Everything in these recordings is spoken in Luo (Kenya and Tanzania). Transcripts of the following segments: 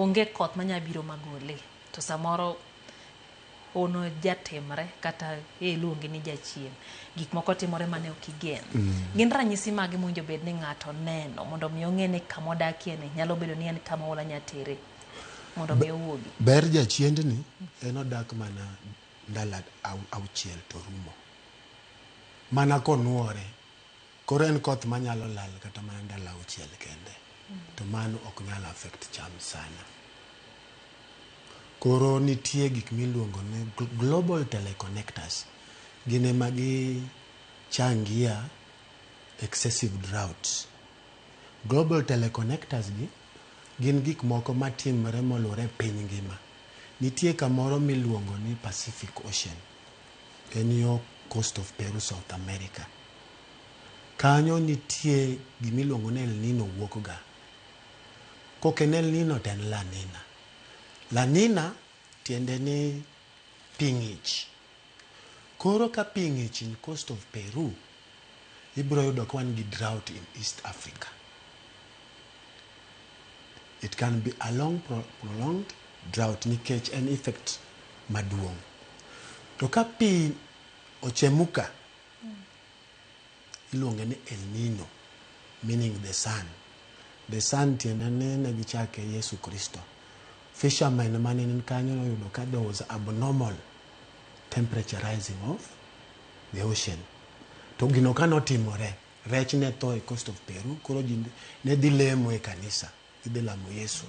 onge koth manyabiro magole to samoro ono jatimre kata iluonge ni jachien gik moko timore mane ok igen. Gin ranyisi mage mowinjo bed ni ng'ato neno mondo mi ong'e ni kama odakie ni nyalo bedo ni en kama ola nyatere mondo mi owuogi. Ber jachiendni en odak mana ndalo auchiel to rumo mana konuore. Koro en koth manyalo lal kata mana ndalo auchiel kende to mano ok nyal affect cham sana. Koro nitie gik miluongo ni global teleconnectors. Gin ema gi changia excessive drought. Global teleconnectors gin gik moko matimre molure piny ngima. Nitie kamoro miluongo ni Pacific Ocean. En yo coast of Peru, South America. Kanyo nitie gimiluongo ni El Nino wuok ga. Kok en El Nino to en La Nina. La Nina tiende ni pi ng'ich. Koro ka pi ng'ich in coast of Peru, ibiro yudo ka wan gi drought in East Africa. It can be a long prolonged drought nikech en effect maduong'. To ka pi ochemuka, iluonge ni El Nino, meaning the sun. The sun tiende ni negichake Yesu Kristo. Fishermen mane nin kanyo noyudo ka there was abnormal temperature rising of the ocean. To gino ka notimore, rech ne tho e coast of Peru, koro ji ne dhi lemo e kanisa, idhi lamo Yesu.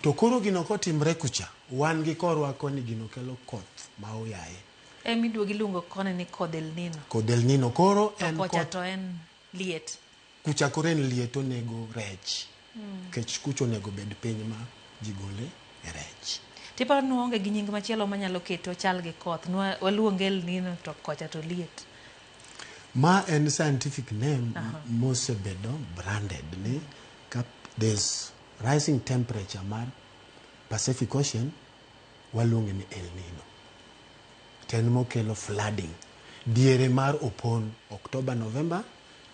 To koro gino kotimre kucha, wan gi korwa koni gino kelo koth ma oyaye. Miduogi luongo kone ni kodh El Nino. Kodh El Nino, koro en kocha to en liet. Kucha koro en liet onego rech. Kech kucha onego bed piny ma jigole e rech. Tipo nuonge gi nying machielo manyalo keto chal gi koth. Waluonge El Nino to kocha to liet. Ma en scientific name mosebedo branded ni there's rising temperature mar Pacific Ocean, waluonge ni El Nino. Ten mokelo flooding. Diere mar opon October, November,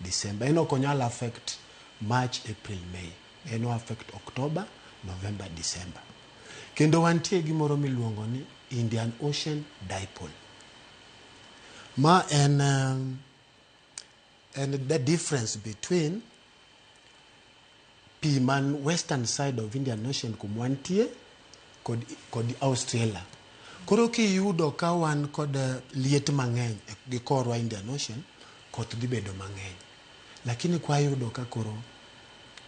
December. Eno konyal affect March, April, May. Eno affect October, November, December. Kendo wantie gimoro miluongo ni Indian Ocean Dipole. Ma and the difference between pi man western side of Indian Ocean kumwantie kod Australia. Koro kiyudo ka wan kod liet mang'eny gi korwa Indian Ocean, koth dhi bedo mang'eny. Lakini kwa yudo ka koro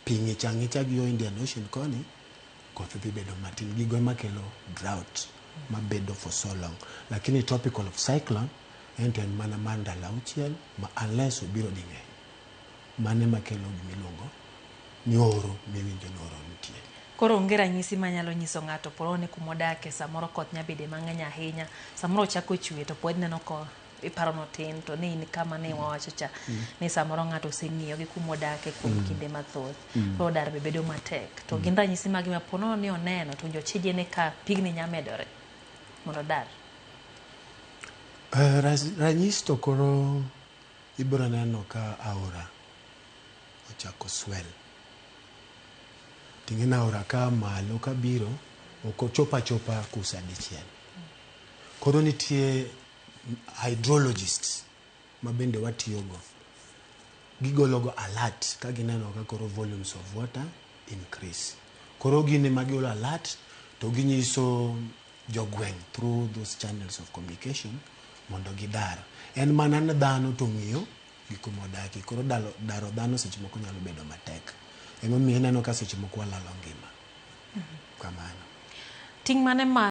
pi ng'ich ang'icha gi yo Indian Ocean koni, koth dhi bedo matin. Gigo ema kelo drought mabedo for so long. Lakini tropical of cyclone ento en mana mar ndalo auchiel ma unless obiro di ng'eny. Mane makelo gimiluongo ni oro miwinjo ni oro nitie. Koro onge ranyisi manyalo nyiso ng'ato poro ni kumodake samoro koth nyabede mang'eny ahinya. Samoro chako chwe to pod neno ko iparo no tin to ni kama ne wawacho cha ni samoro ng'ato oseng'iyo gi kumodake kuom kinde mathoth. Koro dar bedo matek. To gin ranyisi mage ma pono ni oneno to jo chije ne ka pigni nyamedore mondo dar. Ranyisi to koro ibiro neno ka aora ochako swell. Ting'e aora ka malo ka biro ok ochopa kusa dichiel. Koro nitie hydrologists ma bende watiyogo. Gigologo alert ka gineno ka koro volumes of water increase. Koro gine magolo alert to ginyiso jogweng' through those channels of communication mondo gidar. En mana ne dhano to ng'iyo gi kumodaki. Koro daro dhano seche moko nyalo bedo matek. Emomiyo ineno ka seche moko walalo ngima. Kamano. Ting' mane